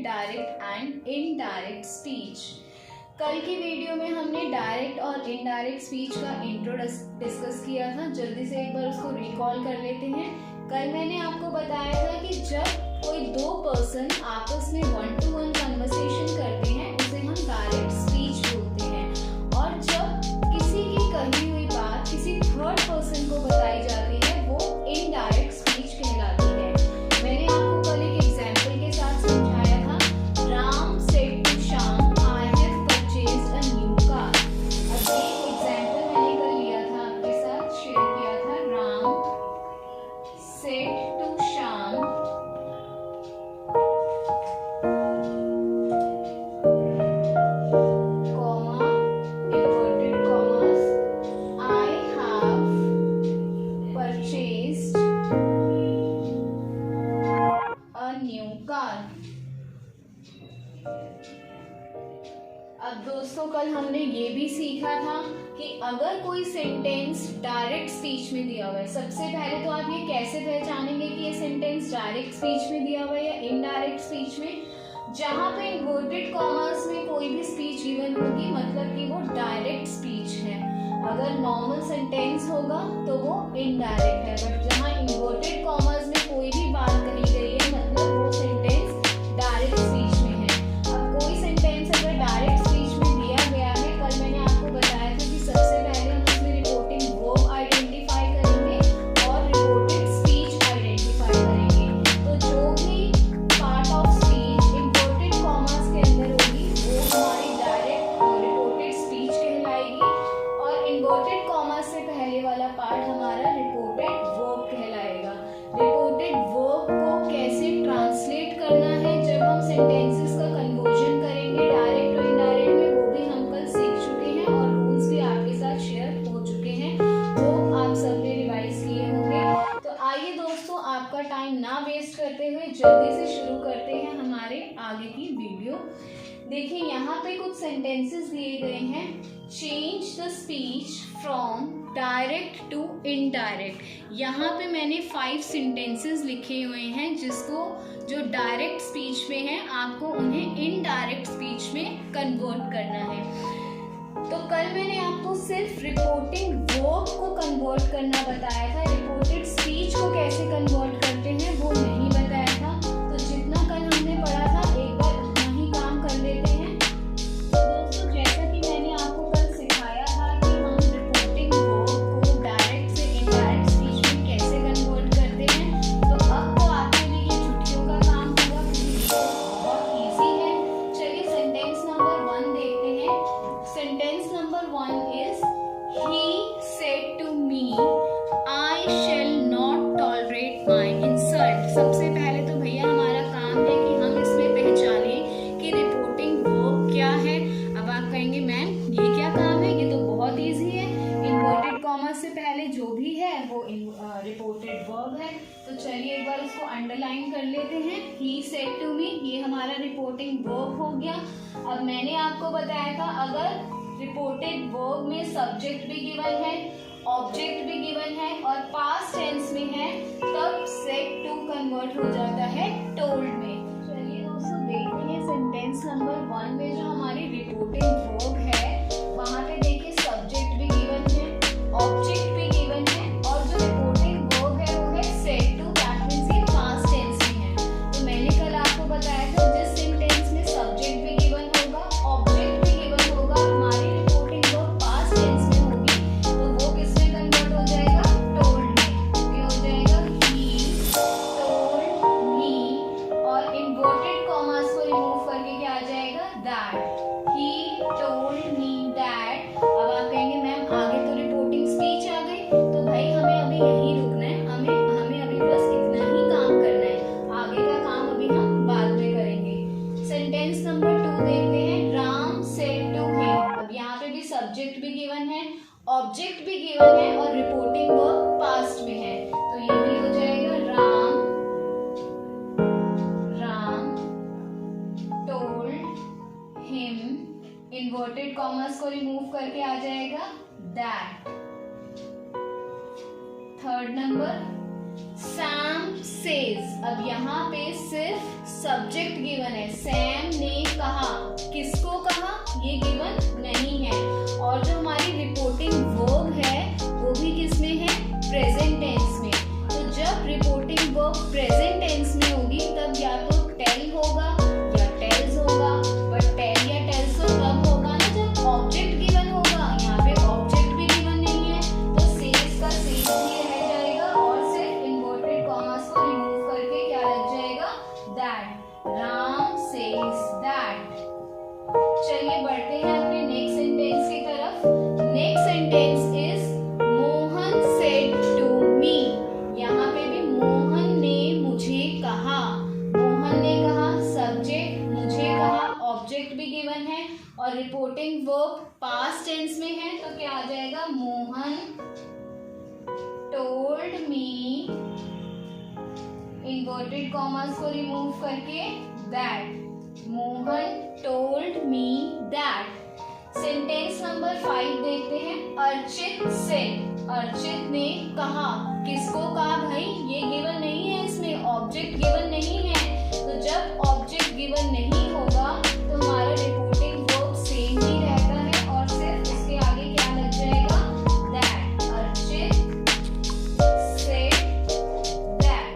Direct and indirect speech. कल की video में हमने डायरेक्ट और इनडायरेक्ट स्पीच का इंट्रो डिस्कस किया था। जल्दी से एक बार उसको रिकॉल कर लेते हैं। कल मैंने आपको बताया था कि जब कोई दो पर्सन आपस में 1-to-1 कन्वर्सेशन करते हैं उसे हम डायरेक्ट स्पीच बोलते हैं, और जब किसी की कही हुई बात किसी थर्ड पर्सन को बताई जाती है वो इनडायरेक्ट स्पीच कहलाती है। मैंने आपको कल एक एग्जाम्पल के साथ समझाया था, Ram said to Shyam I have purchased a new car. अब ये एग्जाम्पल मैंने कल लिया था, आपके साथ शेयर किया था। राम सेड टू श्याम अब दोस्तों कल हमने ये भी सीखा था कि अगर कोई सेंटेंस डायरेक्ट स्पीच में दिया हुआ है, सबसे पहले तो आप ये कैसे पहचानेंगे कि ये सेंटेंस डायरेक्ट स्पीच में दिया हुआ है या इनडायरेक्ट स्पीच में। जहाँ पे इन्वर्टेड कॉमर्स में कोई भी स्पीच गिवन होगी मतलब कि वो डायरेक्ट स्पीच है। अगर नॉर्मल सेंटेंस होगा तो वो इनडायरेक्ट है, बट जहाँ इन्वर्टेड कॉमर्स में कोई भी बात कही गई है मतलब वो सेंटेंस डायरेक्ट स्पीच में है। अब कोई सेंटेंस अगर डायरेक्ट स्पीच में दिया गया है, कल मैंने आपको बताया था कि सबसे पहले हम उसमें रिपोर्टिंग वर्ब आइडेंटिफाई करेंगे और रिपोर्टेड स्पीच आइडेंटिफाई करेंगे। तो जो भी part of speech inverted commas के अंदर होगी वो हमारी डायरेक्ट रिपोर्टेड स्पीच कहलाएगी, और इन्वर्टेड कॉमर्स से पहले वाला पार्ट हमारा रिपोर्टेड वर्ब कहलाएगा। रिपोर्टेड वर्ब को कैसे ट्रांसलेट करना है जब हम सेंटेंसेस का कन्वर्जन करेंगे डायरेक्ट और इनडायरेक्ट में, वो भी हम कल सीख चुके हैं और रूल्स भी आपके साथ शेयर हो चुके हैं, वो आप सबने रिवाइज किए होंगे। तो आइए दोस्तों, आपका टाइम ना वेस्ट करते हुए जल्दी से शुरू करते हैं हमारे आगे की वीडियो। देखिए यहाँ पे कुछ सेंटेंसेस दिए गए हैं। Change the speech from direct to indirect. यहाँ पे मैंने 5 सेंटेंसेस लिखे हुए हैं जिसको जो डायरेक्ट स्पीच में है आपको उन्हें इनडायरेक्ट स्पीच में कन्वर्ट करना है। तो कल मैंने आपको सिर्फ रिपोर्टिंग वर्ब को कन्वर्ट करना बताया था, रिपोर्टेड स्पीच को कैसे कन्वर्ट करते हैं वो नहीं बताया था। तो जितना कल हमने पढ़ा था एक बार उतना ही काम कर लेते हैं। तो दोस्तों जैसा कि मैंने आपको कल सिखाया था कि हम रिपोर्टिंग वर्ब को डायरेक्ट से इनडायरेक्ट स्पीच में कैसे कन्वर्ट करते हैं, तो अब तो आपके लिए ये छुट्टियों का काम होगा क्योंकि ये बहुत ईजी है। चलिए सेंटेंस नंबर 1 देखते हैं। Sentence number 1 is he said to me I shall not tolerate my insult। सबसे पहले तो भैया हमारा काम है कि हम इसमें पहचाने कि रिपोर्टिंग वर्ब क्या है। अब आप कहेंगे मैम ये क्या काम है, ये तो बहुत इजी है, इन्वर्टेड कॉमर्स से पहले जो भी है वो रिपोर्टेड वर्ब है। तो चलिए एक बार उसको अंडरलाइन कर लेते हैं। he said to me ये हमारा रिपोर्टिंग वर्ब हो गया। अब मैंने आपको बताया था अगर रिपोर्टेड वर्ब में सब्जेक्ट भी गिवन है, ऑब्जेक्ट भी गिवन है और पास्ट टेंस में है, तब सेड टू कन्वर्ट हो जाता है टोल्ड में। चलिए दोस्तों देखते हैं सेंटेंस नंबर 1 में जो हमारी रिपोर्टेड वर्ब है वहां पे देखिए सब्जेक्ट भी गिवन है, ऑब्जेक्ट भी गिवन है और जो रिपोर्टेड वर्ब है वो है सेड टू, दैट मींस ये पास्ट टेंस में है। तो मैंने कल आपको बताया था जिस सेंटेंस में सब्जेक्ट भी गिवन होगा, ऑब्जेक्ट भी गिवन होगा, हमारी रिपोर्टिंग वर्ब पास्ट टेंस में होगी, तो वो किसमें कन्वर्ट हो जाएगा, टोल्ड में। ये हो जाएगा he told me, और इन्वर्टेड कॉमर्स को रिमूव करके क्या आ जाएगा, that he told me that। अब आप कहेंगे मैम आगे तो रिपोर्टिंग स्पीच आ गई, तो भाई हमें अभी यहीं रुकना है, हमें अभी बस इतना ही काम करना है, आगे का काम अभी हम बाद में करेंगे। सेंटेंस नंबर 2 देखते हैं। Ram said to him. अब यहाँ पे भी सब्जेक्ट भी गिवन है, ऑब्जेक्ट भी गिवन है और रिपोर्टिंग वर्ब पास्ट में है, तो ये भी हो जाएगा Ram told him, inverted commas को रिमूव करके आ जाएगा that. Third number Sam says. अब यहाँ पे सिर्फ सब्जेक्ट गिवन है, सैम ने कहा, किसको कहा ये गिवन नहीं है। और जो हमारी रिपोर्टिंग वर्ब है वो भी किस में है, प्रेजेंट टेंस में। तो जब रिपोर्टिंग वर्ब प्रेजेंट टेंस में होगी तब या तो टेल होगा या टेल्स होगा, बट टेल या टेल्स तो तब होगा ना जब ऑब्जेक्ट गिवन होगा। यहाँ पे ऑब्जेक्ट भी गिवन नहीं है तो सेज का सेज ही रह जाएगा और सिर्फ इन्वर्टेड कॉमास को रिमूव करके क्या लग जाएगा, दैट। Ram says that. चलिए बढ़ते हैं अपने नेक्स्ट सेंटेंस की तरफ। Next sentence is Mohan said to me. यहाँ पे भी मोहन ने मुझे कहा, मोहन ने कहा सब्जेक्ट, मुझे कहा ऑब्जेक्ट भी गिवन है और रिपोर्टिंग वर्ब पास्ट टेंस में है तो क्या आ जाएगा, मोहन टोल्ड मी, इन्वर्टेड कॉमास को रिमूव करके that. Mohan told me that. Sentence number 5 देखते हैं। अर्चित सेड, अर्चित ने कहा, किसको कहा भाई, ये गिवन नहीं है, इसमें ऑब्जेक्ट गिवन नहीं है। तो जब ऑब्जेक्ट गिवन नहीं होगा तो हमारा रिपोर्टिंग वर्ब सेम ही रहता है और सिर्फ उसके आगे क्या लग जाएगा, दैट। Archit said that.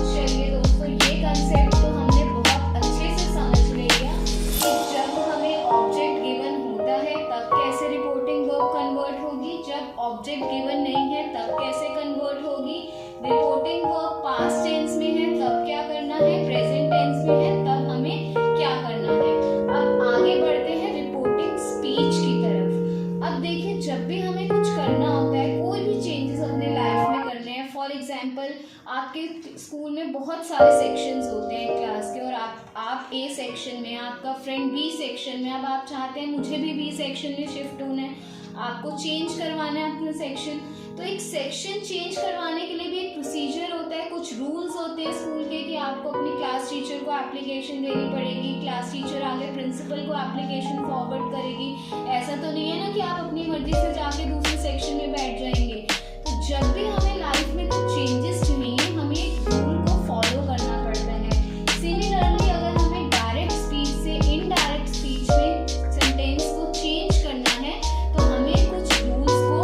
चलिए दोस्तों, ये कंसेप्ट तो हमने बहुत अच्छे से समझ लिया कि जब हमें ऑब्जेक्ट गिवन होता है तब कैसे रिपोर्टिंग वर्ब कन्वर्ट होगी, जब ऑब्जेक्ट गिवन नहीं है तब कैसे कन्वर्ट होगी। रिपोर्टिंग वर्ब पास्ट टेंस में है तब क्या करना है, प्रेजेंट टेंस में है तब हमें क्या करना है। अब आगे बढ़ते हैं रिपोर्टिंग स्पीच की तरफ। अब देखिए, जब भी हमें कुछ करना होता है, कोई भी चेंजेस अपने लाइफ में करने हैं, फॉर एग्जाम्पल आपके स्कूल में बहुत सारे सेक्शंस होते हैं क्लास के और आप ए सेक्शन में, आपका फ्रेंड बी सेक्शन में। अब आप चाहते हैं मुझे भी बी सेक्शन में शिफ्ट होना है, आपको चेंज करवाना है अपना सेक्शन। तो एक सेक्शन चेंज करवाने के लिए भी एक प्रोसीजर होता है, कुछ रूल्स होते हैं स्कूल के कि आपको अपनी क्लास टीचर को एप्लीकेशन देनी पड़ेगी, क्लास टीचर आगे प्रिंसिपल को एप्लीकेशन फॉरवर्ड करेगी। ऐसा तो नहीं है ना कि आप अपनी मर्जी से जाके दूसरे सेक्शन में बैठ जाएंगे। तो जब भी हमें लाइफ में कुछ चेंजेस चाहिए हमें एक रूल को फॉलो करना पड़ता है। सिमिलरली अगर हमें डायरेक्ट स्पीच से इनडायरेक्ट स्पीच में सेंटेंस को चेंज करना है तो हमें कुछ रूल्स को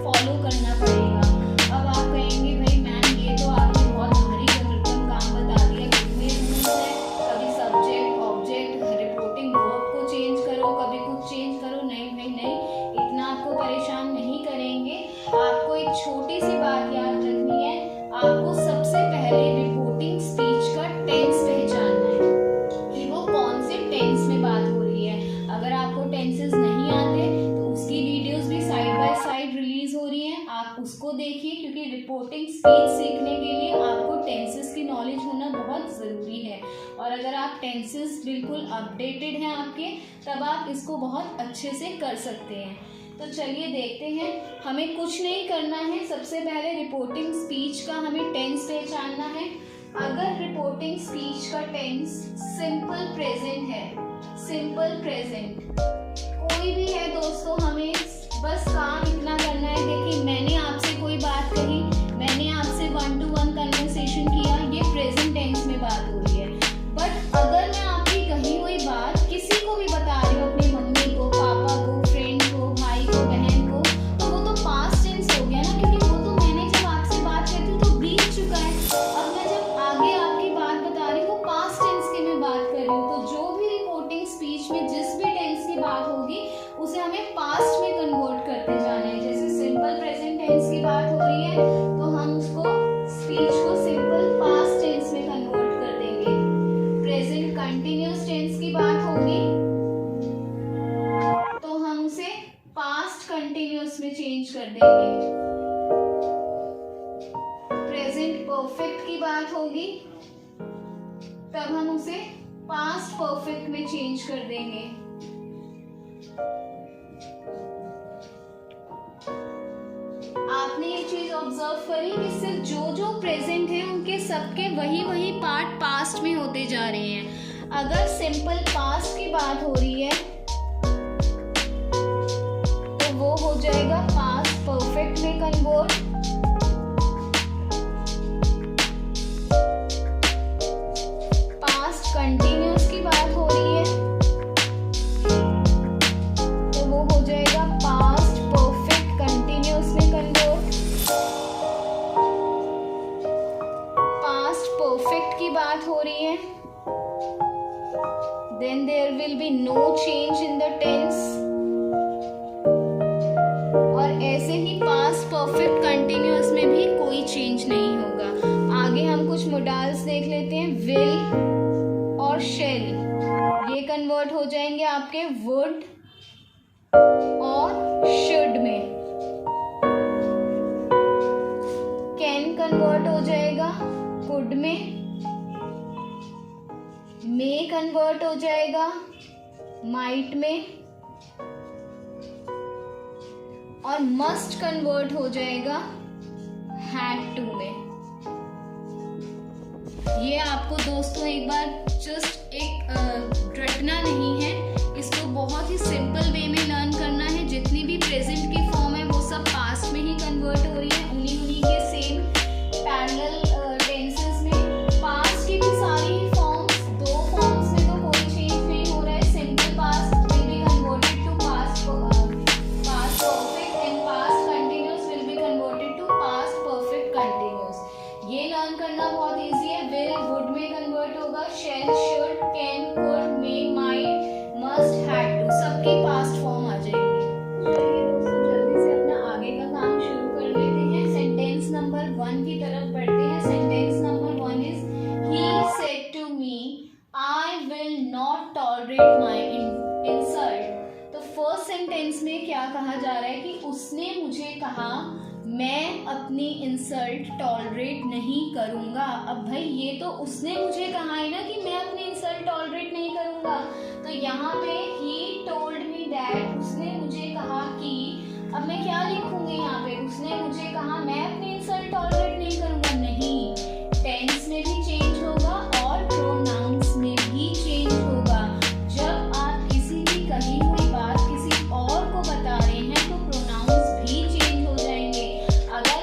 फॉलो करना पड़ेगा। अब आप कहेंगे भाई मैम ये तो आपने बहुत भारी भरकम काम बता दिया, कितने रूल्स हैं, कभी सब्जेक्ट ऑब्जेक्ट रिपोर्टिंग वर्ब को चेंज करो, कभी कुछ चेंज करो। नहीं भाई नहीं, इतना आपको परेशान नहीं करेंगे। आपको एक छोटी सी बात याद रखनी है, आपको सबसे पहले रिपोर्टिंग स्पीच का टेंस पहचानना है कि वो कौन से टेंस में बात हो रही है। अगर आपको टेंसेस नहीं आते तो उसकी वीडियोस भी साइड बाय साइड रिलीज हो रही हैं, आप उसको देखिए, क्योंकि रिपोर्टिंग स्पीच सीखने के लिए आपको टेंसेस की नॉलेज होना बहुत ज़रूरी है। और अगर आप टेंसेस बिल्कुल अपडेटेड हैं आपके, तब आप इसको बहुत अच्छे से कर सकते हैं। तो चलिए देखते हैं, हमें कुछ नहीं करना है, सबसे पहले रिपोर्टिंग स्पीच का हमें टेंस पहचानना है। अगर रिपोर्टिंग स्पीच का टेंस सिंपल प्रेजेंट है, सिंपल प्रेजेंट कोई भी है दोस्तों, हमें बस काम इतना करना है। देखिए मैंने आपसे कोई बात कही, मैंने आपसे 1-to-1 कन्वर्सेशन किया, ये प्रेजेंट टेंस में बात हो रही है। बट अगर मैं आपकी कही हुई बात किसी को भी बता रही हूँ, अपनी मम्मी को, पापा को, फ्रेंड को, भाई को, बहन को, तो वो तो पास्ट टेंस हो गया ना, क्योंकि वो तो मैंने जब आपसे बात की थी तो बीत चुका है। अब मैं जब आगे आपकी बात बता रही हूँ, पास्ट टेंस की मैं बात कर रही हूँ। तो जो भी रिपोर्टिंग स्पीच में जिस भी टेंस की बात होगी उसे हमें पास्ट में कन्वर्ट करते जाना है। जैसे सिंपल प्रेजेंट टेंस की बात हो रही है तो हम उसको स्पीच को सिंपल पास्ट टेंस में कन्वर्ट कर देंगे। प्रेजेंट कंटिन्यूअस टेंस की बात होगी तो हम उसे पास्ट कंटिन्यूअस में चेंज कर देंगे। प्रेजेंट परफेक्ट की बात होगी तब हम उसे पास्ट परफेक्ट में चेंज कर देंगे। आपने ये चीज ऑब्जर्व करी कि सिर्फ जो जो प्रेजेंट है उनके सबके वही पार्ट पास्ट में होते जा रहे हैं। अगर सिंपल पास्ट की बात हो रही है तो वो हो जाएगा परफेक्ट में कन्वर्ट, पास्ट कंटिन्यूस की बात हो रही है तो वो हो जाएगा पास्ट परफेक्ट कंटिन्यूस में कन्वर्ट। पास्ट परफेक्ट की बात हो रही है then there will be no change in the tense, और ऐसे ही past perfect continuous में भी कोई change नहीं होगा। आगे हम कुछ मोडाल्स देख लेते हैं। will और shall ये कन्वर्ट हो जाएंगे आपके would और should में। can कन्वर्ट हो जाएगा could में, may कन्वर्ट हो जाएगा might में, और must कन्वर्ट हो जाएगा had to में। ये आपको दोस्तों एक बार जस्ट एक रटना नहीं है, इसको बहुत ही सिंपल वे में लर्न करना है। जितनी भी प्रेजेंट की फॉर्म है वो सब पास्ट में ही कन्वर्ट हो रही है, उन्हीं के सेम पैरेलल टेंसेस में। पास्ट की भी सारी फॉर्म्स, दो फॉर्म्स में तो कोई चेंज नहीं हो रहा है। Simple past will be converted to past perfect and past continuous will be converted to past perfect continuous. ये लर्न करना बहुत इजी है। विल वुड में कन्वर्ट होगा, shall should can could may might must had to, सबकी past form आ जाएगी। चलिए दोस्तों जल्दी से अपना आगे का काम शुरू कर लेते हैं। सेंटेंस नंबर 1 की तरफ बढ़ते हैं। Sentence number 1 is he said to me I will not tolerate my insult। तो फर्स्ट सेंटेंस में क्या कहा जा रहा है कि उसने मुझे कहा मैं अपनी इंसल्ट टॉलरेट नहीं करूंगा। अब भाई ये तो उसने मुझे कहा है ना कि मैं अपनी इंसल्ट टॉलरेट नहीं करूंगा, तो यहाँ पे he told me that, उसने मुझे कहा कि, अब मैं क्या लिखूंगी यहाँ पे, उसने मुझे कहा मैं अपनी इंसल्ट टॉलरेट नहीं करूंगा। नहीं, टेंस में भी चेंज होगा और प्रोनाउंस में भी चेंज होगा। जब आप किसी की कही हुई बात किसी और को बता रहे हैं तो प्रोनाउंस भी चेंज हो जाएंगे। अगर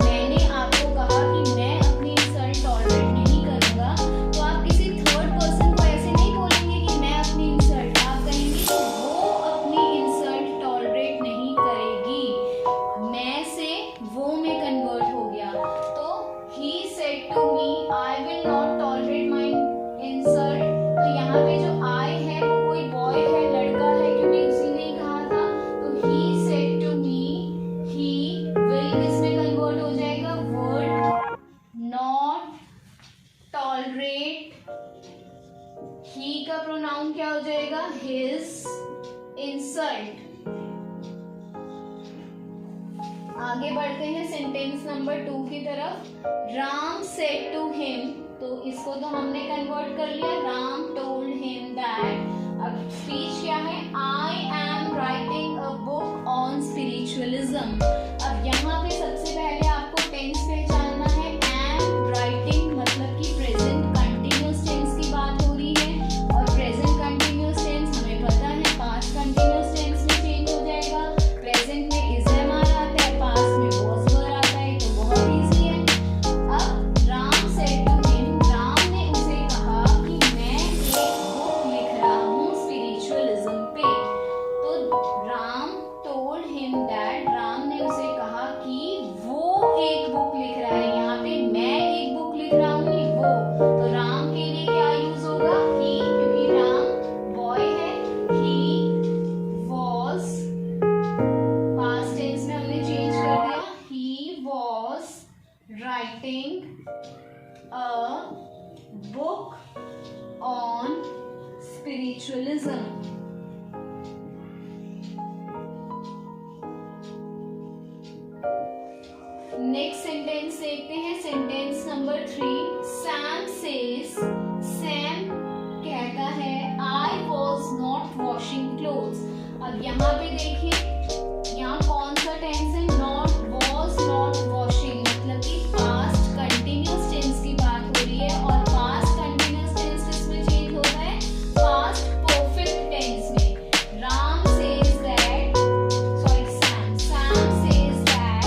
मैंने आपको कहा कि मैं अपनी इंसल्ट टॉलरेट नहीं करूंगा तो आप किसी थर्ड पर्सन को ऐसे नहीं बोलेंगे कि मैं अपनी इंसल्ट, आप कहेंगे कि वो अपनी इंसल्ट टॉलरेट नहीं करेगी। मैं से वो में कन्वर्ट हो गया। तो he said to me I will not tolerate my insult। तो यहाँ पे जो I है वो कोई बॉय है, लड़का है, क्योंकि उसी ने ही कहा था। तो he said to me, he will इसमें कन्वर्ट हो जाएगा would not tolerate। he का प्रोनाउन क्या हो जाएगा his insult। आगे बढ़ते हैं सेंटेंस नंबर 2 की तरफ। राम सेड टू हिम, तो इसको तो हमने कन्वर्ट कर लिया, राम टोल्ड हिम दैट। अब स्पीच क्या है, I am writing a book on spiritualism. अब यहाँ पे सबसे पहले आपको टेंस पहचानना है। एम राइटिंग मतलब कि प्रेजेंट कंटिन्यूअस टेंस की बात हो रही है, और प्रेजेंट कंटिन्यूअस टेंस हमें पता है पास्ट कंटिन्यूअस टेंस में चेंज हो जाएगा। प्रेजेंट में इज एम आ जाता है, पास्ट में वाज वर आता है, तो बहुत इजी है। अब Ram said to him, Ram ने उसे कहा कि मैं एक बुक लिख रहा हूँ स्पिरिचुअलिज्म पे। तो Ram told him that, Ram ने उसे कहा कि वो एक बुक लिख रहा है। यहाँ पे मैं एक बुक लिख रहा हूँ, नहीं वो। तो राम के लिए क्या यूज होगा, ही, क्योंकि राम बॉय है। ही वॉज, पास्ट टेंस में हमने चेंज कर दिया, he was writing a book on spiritualism. Next sentence देखते हैं। Sentence number 3, Sam says, Sam कहता है I was not washing clothes. अब यहाँ पे देखिए, यहाँ कौन सा टेंस है, नॉट, वॉज नॉट वॉशिंग, मतलब कि पास्ट कंटिन्यूअस टेंस की बात हो रही है। और पास्ट कंटिन्यूअस टेंस किसमें चेंज हो रहा है, पास्ट परफेक्ट टेंस में। Ram says that, sorry Sam says that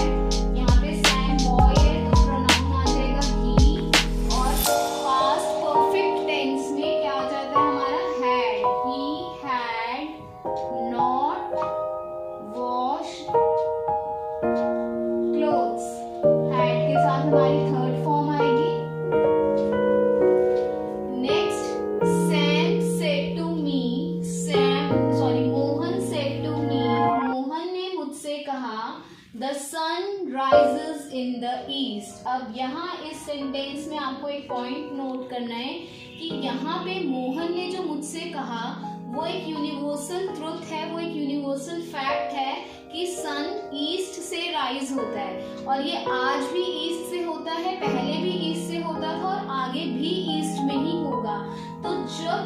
अब यहाँ इस सेंटेंस में आपको एक पॉइंट नोट करना है कि यहाँ पे मोहन ने जो मुझसे कहा वो एक यूनिवर्सल ट्रुथ है, वो एक यूनिवर्सल फैक्ट है कि सन ईस्ट से राइज होता है और ये आज भी ईस्ट से होता है, पहले भी ईस्ट से होता था और आगे भी ईस्ट में ही होगा। तो जब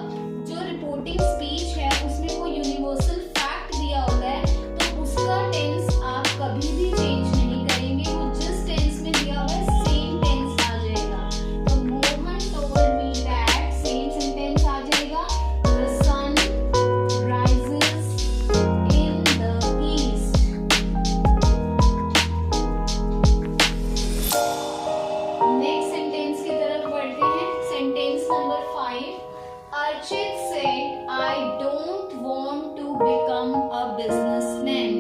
जो रिपोर्टिंग स्पीच है उसमें वो यूनिवर्सल फैक्ट दिया होता है तो उसका टेंस आप कभी भी चेंज नहीं करेंगे, वो जिस टेंस में दिया हुआ है सेम टेंस आ जाएगा। तो Mohan told me that, same sentence आ जाएगा, the sun rises in the east। Next sentence की तरफ बढ़ते हैं। Sentence number 5, Archit said I don't want to become a businessman।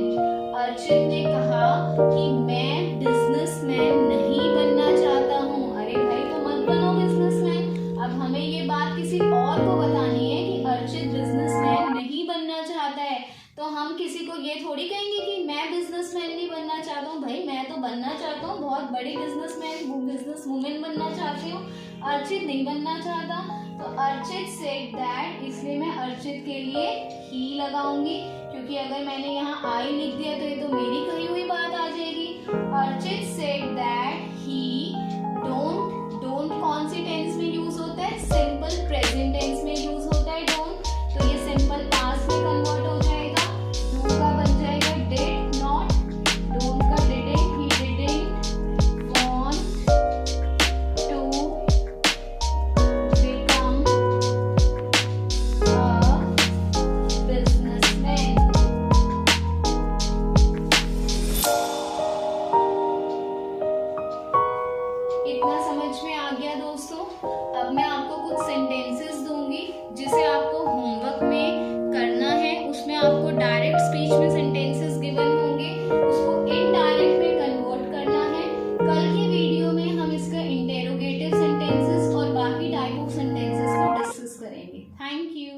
Archit ने कहा कि मैं बिजनेसमैन नहीं बनना चाहता हूँ। अरे भाई तो मत बनो बिजनेसमैन। अब हमें ये बात किसी और को बतानी है कि अर्चित बिजनेसमैन नहीं बनना चाहता है, तो हम किसी को ये थोड़ी कहेंगे कि मैं बिजनेसमैन नहीं बनना चाहता हूँ। भाई मैं तो बनना चाहता हूँ, बहुत बड़ी बिजनेसमैन बिजनेस वुमेन बनना चाहती हूँ, अर्चित नहीं बनना चाहता। तो अर्चित सेड दैट, इसलिए मैं अर्चित के लिए ही लगाऊंगी, क्योंकि अगर मैंने यहाँ आई लिख दिया तो ये तो मेरी कही हुई बात आ जाएगी। Archit said that he don't कौन सी टेंस में यूज होता है? सिंपल प्रेजेंट टेंस में यूज होता है डोंट, तो ये सिंपल पास्ट में कन्वर्ट हो जाएगा। डू का बन जाएगा डिड नॉट, डोंट का didn't, he didn't want to become a businessman। इतना समझ में आ गया दोस्तों। अब मैं आपको कुछ सेंटेंसेस दूंगी जिसे आपको होमवर्क में करना है। उसमें आपको डायरेक्ट स्पीच में सेंटेंसेस गिवन होंगे, उसको इनडायरेक्ट में कन्वर्ट करना है। कल की वीडियो में हम इसका इंटेरोगेटिव सेंटेंसेस और बाकी टाइप ऑफ सेंटेंसेस को डिस्कस करेंगे। Thank you.